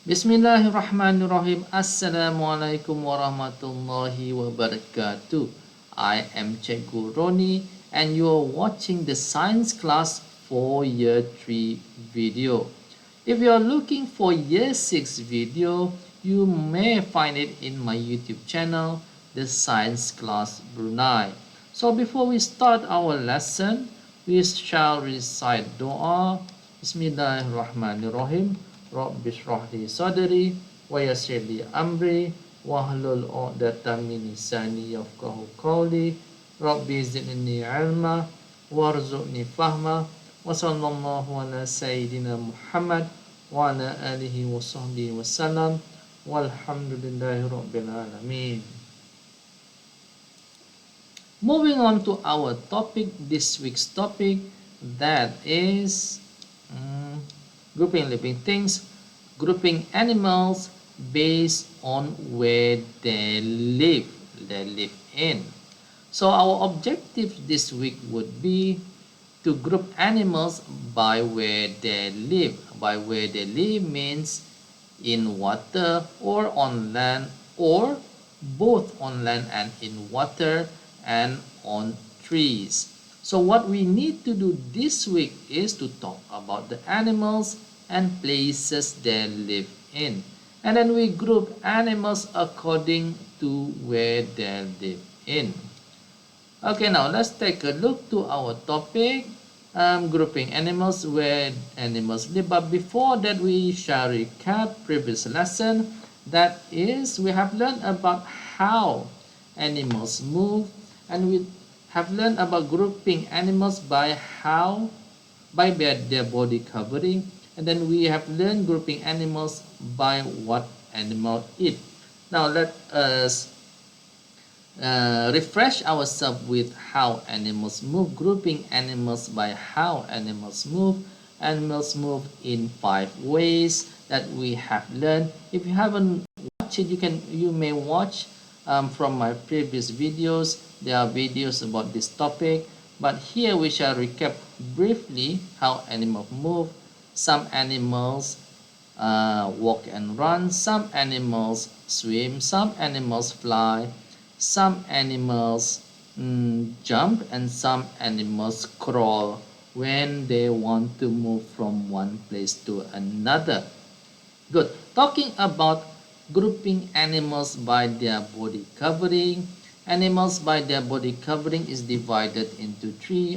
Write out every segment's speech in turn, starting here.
Bismillahirrahmanirrahim. Assalamualaikum warahmatullahi wabarakatuh. I am Cikgu Roni and you are watching the science class for year 3 video. If you are looking for year 6 video, you may find it in my YouTube channel, the science class Brunei. So before we start our lesson, we shall recite dua. Bismillahirrahmanirrahim. Rabbi shrah li sadri wa yassir li amri wahlul 'uqdatam min lisani yafqahu qawli. Rabbi zidni ilma warzuqni fahma wa sallallahu ala sayyidina Muhammad wa ala alihi wa sahbihi wa sallam walhamdulillahi rabbil alamin. Moving on to our topic, this week's topic, that is grouping living things, grouping animals based on where they live in. So our objective this week would be to group animals by where they live. By where they live means in water or on land, or both on land and in water and on trees. So what we need to do this week is to talk about the animals and places they live in. And then we group animals according to where they live in. Okay, now let's take a look to our topic, grouping animals where animals live. But before that, we shall recap previous lesson. That is, we have learned about how animals move, and we have learned about grouping animals by their body covering, and then we have learned grouping animals by what animal eat. Now let us refresh ourselves with how animals move. Grouping animals by how animals move. Animals move in 5 ways that we have learned. If you haven't watched it, you may watch from my previous videos. There are videos about this topic, but here we shall recap briefly how animals move. Some animals walk and run, some animals swim, some animals fly, some animals jump, and some animals crawl when they want to move from one place to another. Good. Talking about grouping animals by their body covering. Animals by their body covering is divided into three.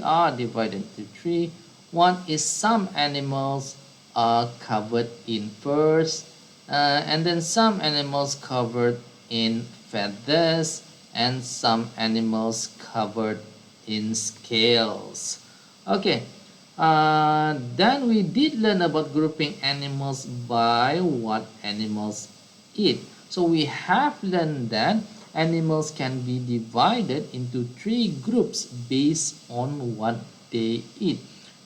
One is some animals are covered in furs, and then some animals covered in feathers, and some animals covered in scales. Okay, then we did learn about grouping animals by what animals eat. So we have learned that animals can be divided into 3 groups based on what they eat.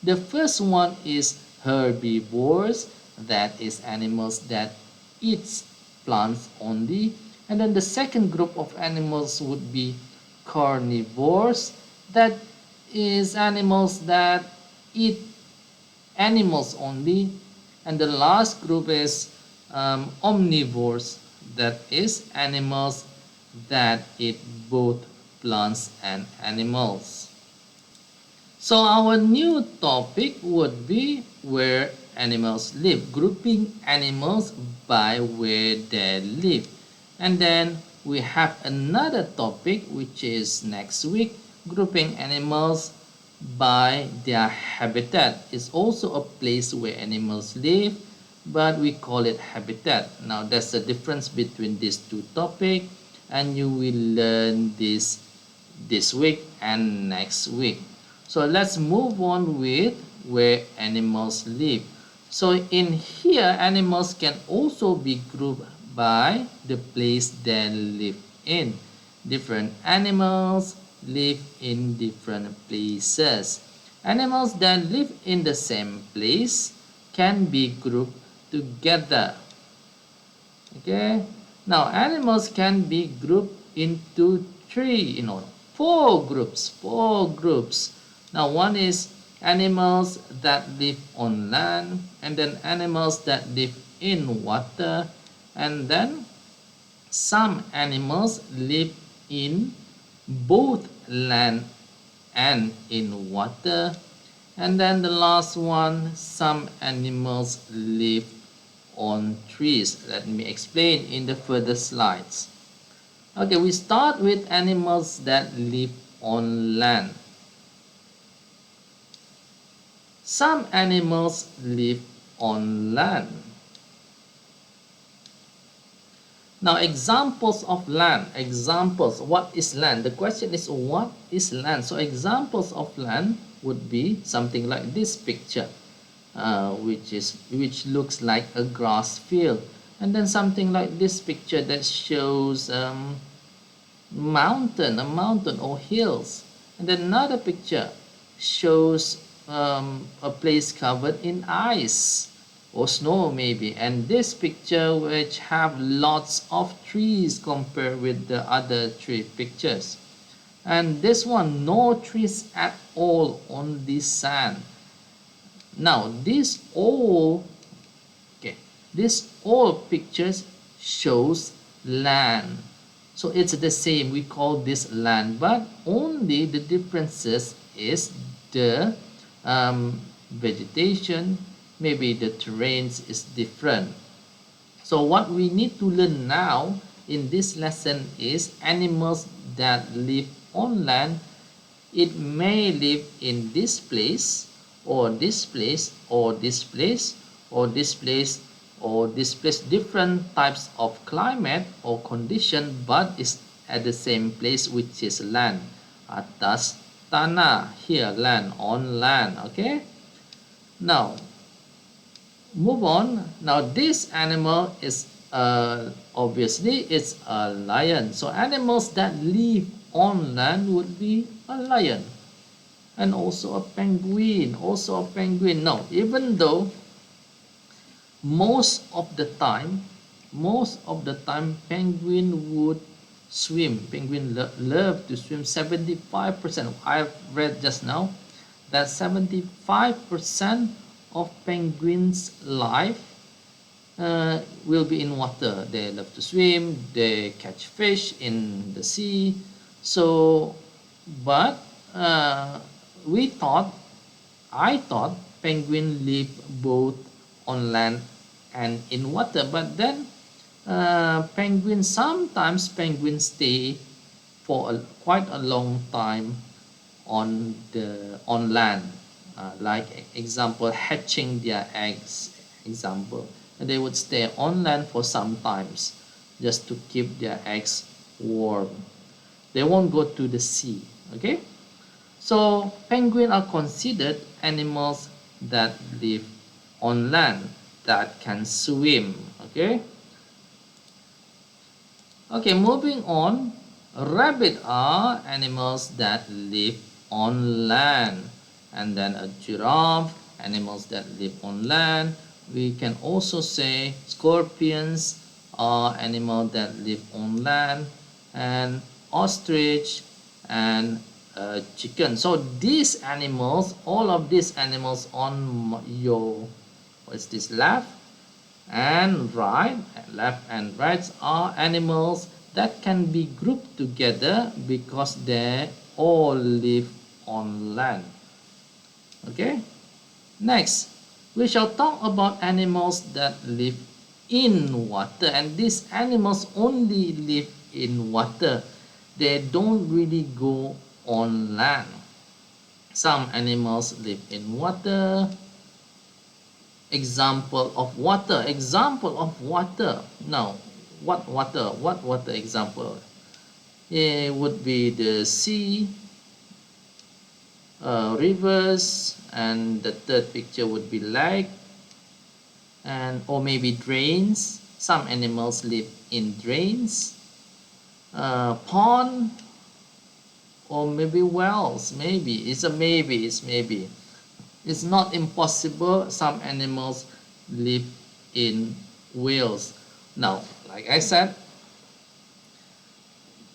The first one is herbivores, that is animals that eat plants only. And then the second group of animals would be carnivores, that is animals that eat animals only. And the last group is omnivores, that is animals that eat both plants and animals. So our new topic would be where animals live, grouping animals by where they live. And then we have another topic which is next week, grouping animals by their habitat. It's also a place where animals live, but we call it habitat. Now there's a difference between these two topics, and you will learn this week and next week. So let's move on with where animals live. So in here, animals can also be grouped by the place they live in. Different animals live in different places. Animals that live in the same place can be grouped together. Okay, now animals can be grouped into four groups. Now one is animals that live on land, and then animals that live in water, and then some animals live in both land and in water. And then the last one, some animals live on trees. Let me explain in the further slides. Okay, we start with animals that live on land. Some animals live on land. Now, examples of land. Examples. What is land? The question is, what is land? So, examples of land would be something like this picture, which looks like a grass field, and then something like this picture that shows a mountain or hills, and then another picture shows a place covered in ice or snow maybe, and this picture which have lots of trees compared with the other three pictures, and this one no trees at all on this sand. Now this all pictures shows land, so it's the same, we call this land, but only the differences is the vegetation, maybe the terrains is different. So what we need to learn now in this lesson is animals that live on land. It may live in this place or this place or this place or this place or this place, different types of climate or condition, but it's at the same place, which is land. Atas tanah, here land, on land. Okay, now move on. Now this animal is obviously it's a lion. So animals that live on land would be a lion, and also a penguin. Now, even though most of the time penguin would swim. Penguin love to swim. 75%, I've read just now that 75% of penguins life will be in water. They love to swim, they catch fish in the sea. So but we thought I thought penguin live both on land and in water, but then penguins stay for quite a long time on land, like example hatching their eggs, example, and they would stay on land for some times just to keep their eggs warm. They won't go to the sea. Okay, so penguins are considered animals that live on land, that can swim. Okay, moving on. Rabbit are animals that live on land, and then a giraffe, animals that live on land. We can also say scorpions are animals that live on land, and ostrich and chicken. So these animals, all of these animals on your what's this, left and right, left and right, are animals that can be grouped together because they all live on land. Okay, next we shall talk about animals that live in water, and these animals only live in water. They don't really go on land. Some animals live in water. Example of water. Now, what water example? It would be the sea, rivers, and the third picture would be lake, and or maybe drains. Some animals live in drains, pond, or maybe wells. Maybe it's a maybe. It's not impossible. Some animals live in whales. Now, like I said,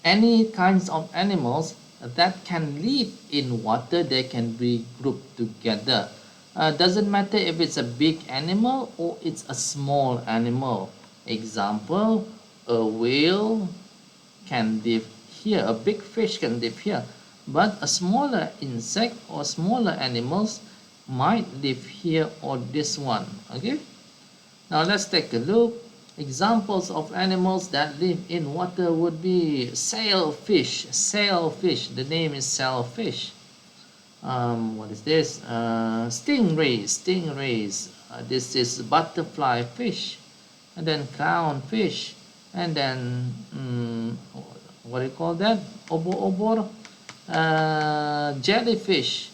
any kinds of animals that can live in water, they can be grouped together. Doesn't matter if it's a big animal or it's a small animal. Example, a whale can live here, a big fish can live here, but a smaller insect or smaller animals might live here or this one. Okay, now let's take a look. Examples of animals that live in water would be sailfish. Sailfish, the name is sailfish. What is this? Stingrays. This is butterfly fish, and then clownfish, and then what do you call that? Obor, jellyfish,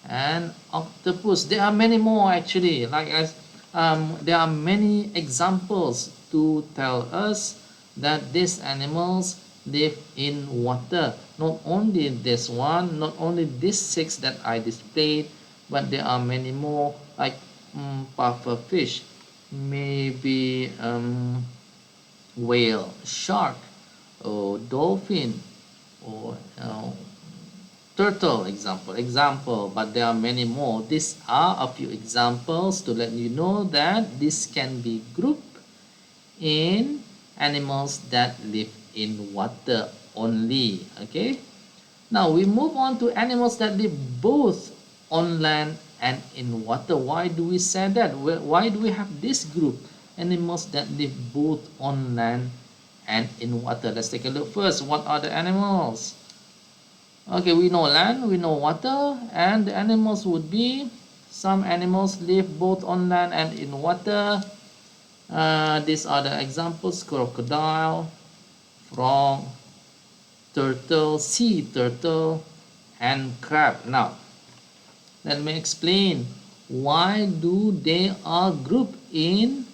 and octopus. There are many more actually. There are many examples to tell us that these animals live in water. Not only this one, not only these six that I displayed, but there are many more like puffer fish, maybe whale, shark, or dolphin, or turtle example, but there are many more. These are a few examples to let you know that this can be grouped in animals that live in water only. Okay, now we move on to animals that live both on land and in water. Why do we say that? Why do we have this group, animals that live both on land and in water? Let's take a look first. What are the animals? Okay, we know land, we know water, and the animals would be, some animals live both on land and in water. These are the examples: crocodile, frog, turtle, sea turtle, and crab. Now, let me explain why do they are grouped in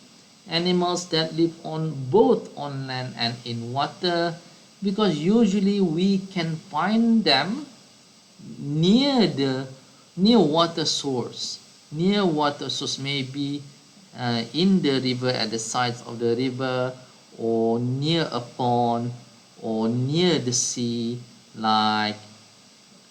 animals that live on both on land and in water, because usually we can find them near the near water source, maybe in the river, at the sides of the river, or near a pond, or near the sea. Like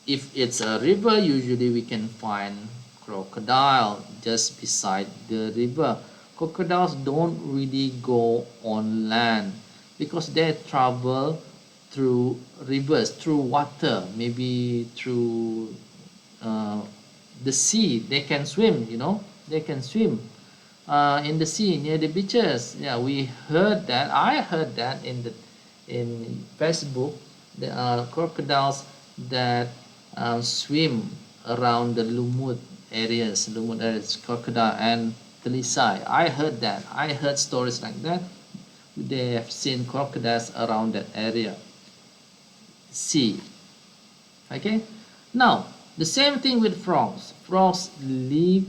if it's a river, usually we can find crocodile just beside the river. Crocodiles don't really go on land because they travel through rivers, through water, maybe through uh, the sea. They can swim, they can swim in the sea near the beaches. Yeah, we heard that. I heard that in Facebook. There are crocodiles that swim around the Lumut areas, crocodile and Talisai. I heard that. I heard stories like that. They have seen crocodiles around that area. Sea. Okay. Now the same thing with frogs. Frogs live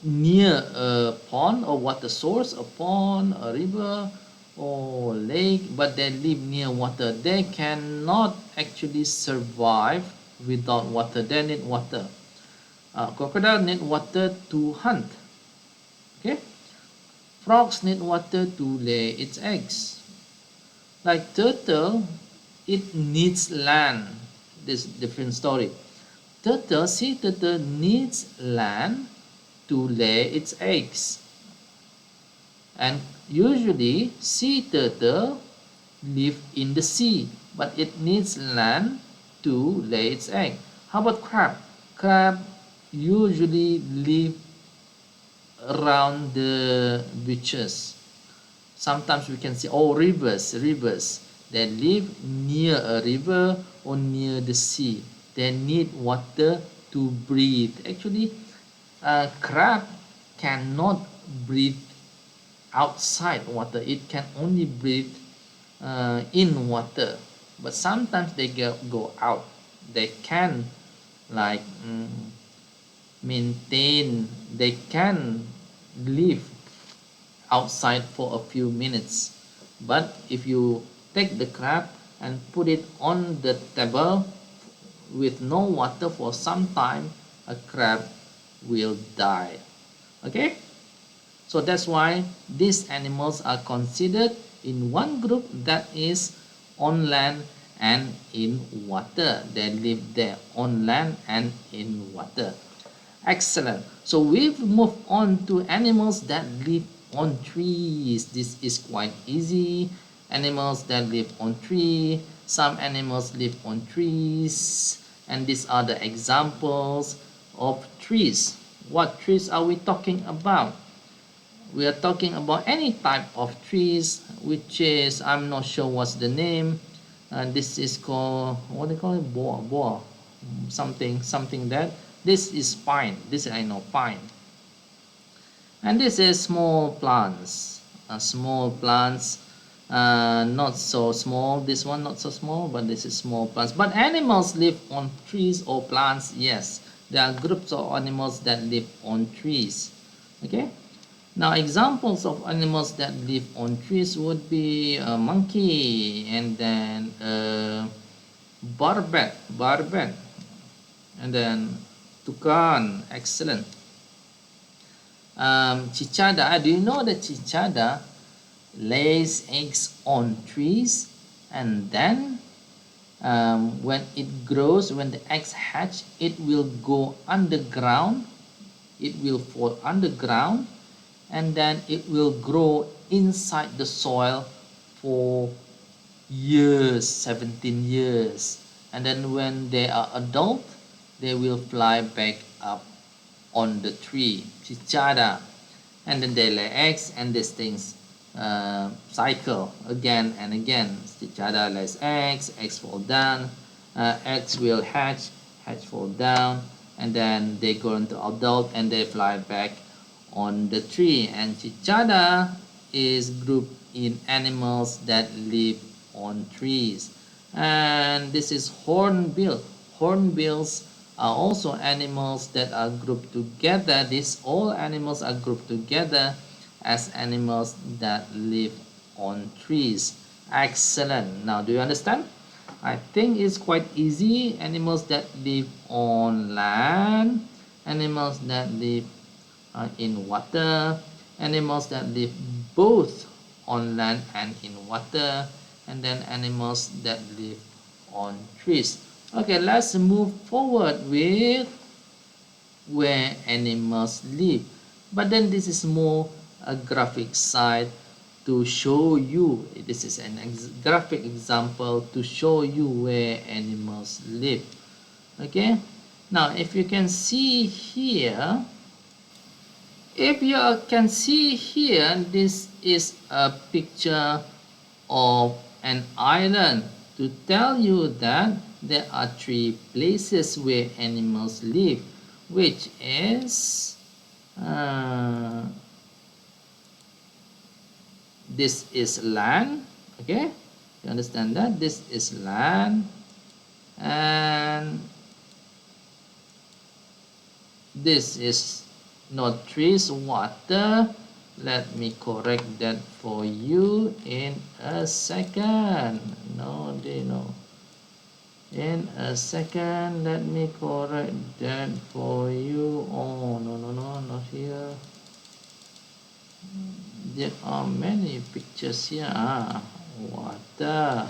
near a pond or water source, a pond, a river, or lake, but they live near water. They cannot actually survive without water. They need water. Crocodile need water to hunt. Okay. Frogs need water to lay its eggs. Like turtle, it needs land. This different story. Sea turtle needs land to lay its eggs. And usually sea turtle live in the sea, but it needs land to lay its egg. How about crab? Crab usually live around the beaches. Sometimes we can see, rivers. They live near a river or near the sea. They need water to breathe. Actually, a crab cannot breathe outside water. It can only breathe in water. But sometimes they go out. They can like maintain. They can live outside for a few minutes. But if you take the crab and put it on the table with no water for some time, a crab will die. Okay, so that's why these animals are considered in one group, that is on land and in water. They live there on land and in water. Excellent. So we've moved on to animals that live on trees. This is quite easy. Animals that live on tree. Some animals live on trees. And these are the examples of trees. What trees are we talking about? We are talking about any type of trees, which is, I'm not sure what's the name. This is called, what do they call it? Boa, something that. This is pine. This I know, pine. And this is small plants. Small plants, not so small. This one not so small, but this is small plants. But animals live on trees or plants. Yes, there are groups of animals that live on trees. Okay. Now, examples of animals that live on trees would be a monkey, and then a barbet, and then toucan. Excellent. Cicada. Do you know that cicada lays eggs on trees, and then when it grows, when the eggs hatch, it will go underground. It will fall underground, and then it will grow inside the soil for years, 17 years, and then when they are adult, they will fly back up on the tree, cicada, and then they lay eggs, and these things cycle again and again. Cicada lays eggs, eggs fall down, eggs will hatch fall down, and then they grow into adult and they fly back on the tree. And cicada is grouped in animals that live on trees. And this is hornbill. Hornbills are also animals that are grouped together. These all animals are grouped together as animals that live on trees. Excellent. Now, do you understand? I think it's quite easy. Animals that live on land, animals that live in water, animals that live both on land and in water, and then animals that live on trees. Okay, let's move forward with where animals live. But then this is more a graphic side to show you. This is an graphic example to show you where animals live. Okay, now if you can see here, this is a picture of an island to tell you that there are three places where animals live, which is this is land. Okay, you understand that this is land, and this is not trees, water. Let me correct that for you in a second. No, in a second, let me correct that for you. Oh, no, not here. There are many pictures here. Water.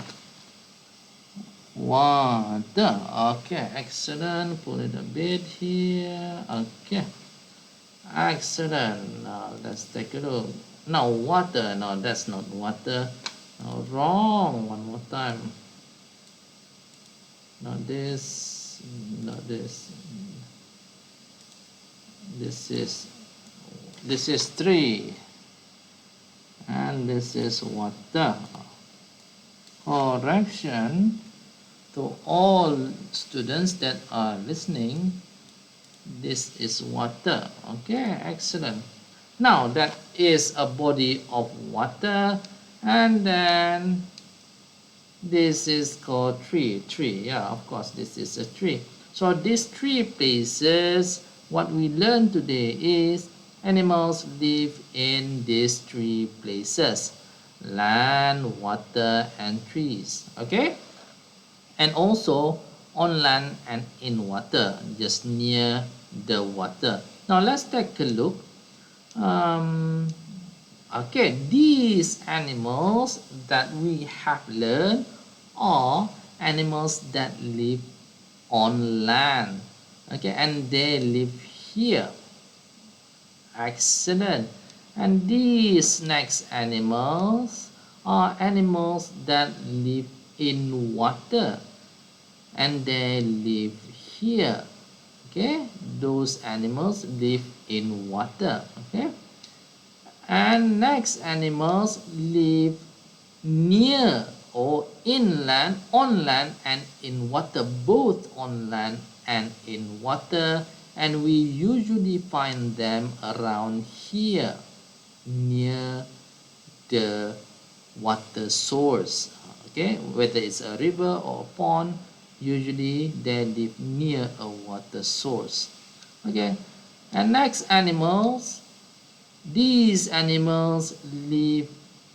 Okay, excellent. Put it a bit here. Okay, excellent. Now let's take a look. Now water. No, that's not water. No, wrong. One more time. Not this. Not this. This is tree, and this is water. Correction to all students that are listening, this is water. Okay, excellent. Now that is a body of water, and then this is called tree. Yeah, of course, this is a tree. So these three places, what we learned today is animals live in these three places: land, water, and trees. Okay, and also on land and in water, just near the water. Now let's take a look. Okay, these animals that we have learned are animals that live on land. Okay, and they live here. Excellent. And these next animals are animals that live in water, and they live here. Okay, those animals live in water. Okay, and next animals live near or inland, on land and in water, both on land and in water, and we usually find them around here near the water source. Okay, whether it's a river or a pond, usually they live near a water source. Okay, and next animals, these animals live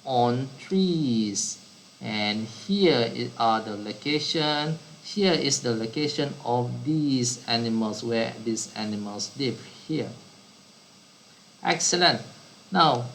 on trees, and are the location. Here is the location of these animals, where these animals live here. Excellent. Now,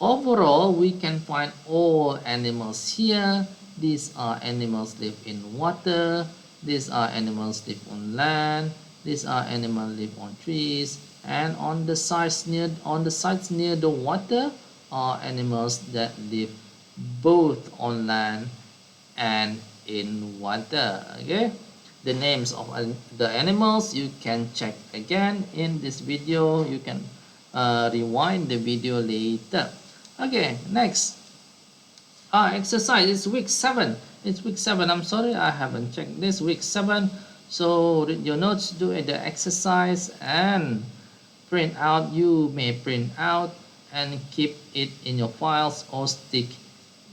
overall, we can find all animals here. These are animals live in water. These are animals live on land. These are animals live on trees. And on the sides near the water are animals that live both on land and in water. Okay, the names of the animals you can check again in this video. You can rewind the video later. Okay, next exercise is week 7. It's week 7. I'm sorry, I haven't checked this. Week 7. So read your notes, do the exercise, and print out. You may print out and keep it in your files or stick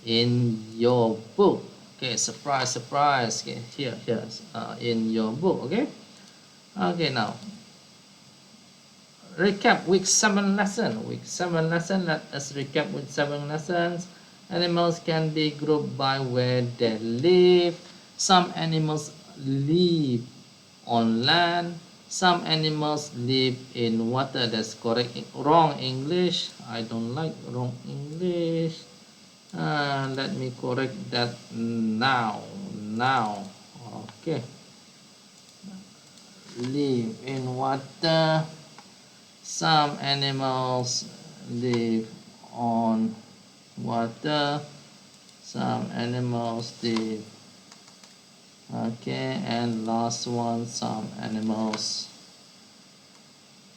in your book. Okay, surprise, surprise. Okay, here in your book. Okay, now recap week 7 lesson. Week 7 lesson, let us recap with 7 lessons. Animals can be grouped by where they live. Some animals live on land. Some animals live in water. That's correct. Wrong English. I don't like wrong English. Let me correct that now. Okay, live in water. Some animals live on water. Some animals live. Okay, and last one, some animals.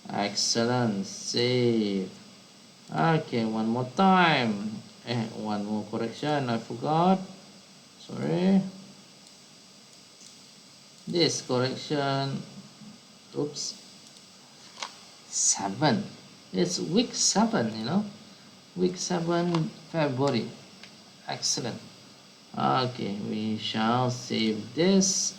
Excellent. Save. Okay, one more time. One more correction, I forgot. Sorry. This correction. Oops. 7. It's week 7, Week 7, February. Excellent. Okay, we shall save this.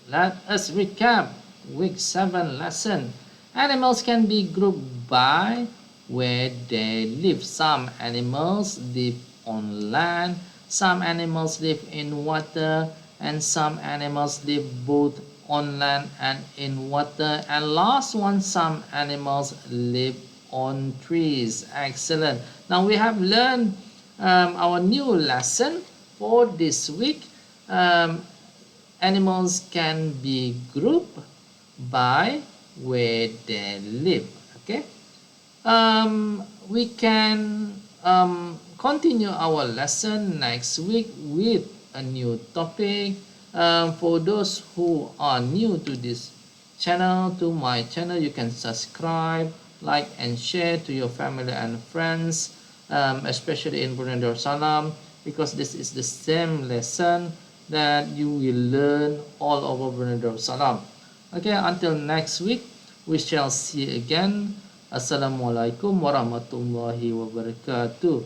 Let us recap week 7 lesson. Animals can be grouped by where they live. Some animals live on land, some animals live in water, and some animals live both on land and in water. And last one, some animals live on trees. Excellent. Now we have learned our new lesson for this week. Animals can be grouped by where they live. Okay, we can continue our lesson next week with a new topic. For those who are new to this channel, to my channel, you can subscribe, like and share to your family and friends, especially in Brunei Darussalam, because this is the same lesson that you will learn all over Brunei Darussalam. Okay, until next week, we shall see again. Assalamualaikum warahmatullahi wabarakatuh.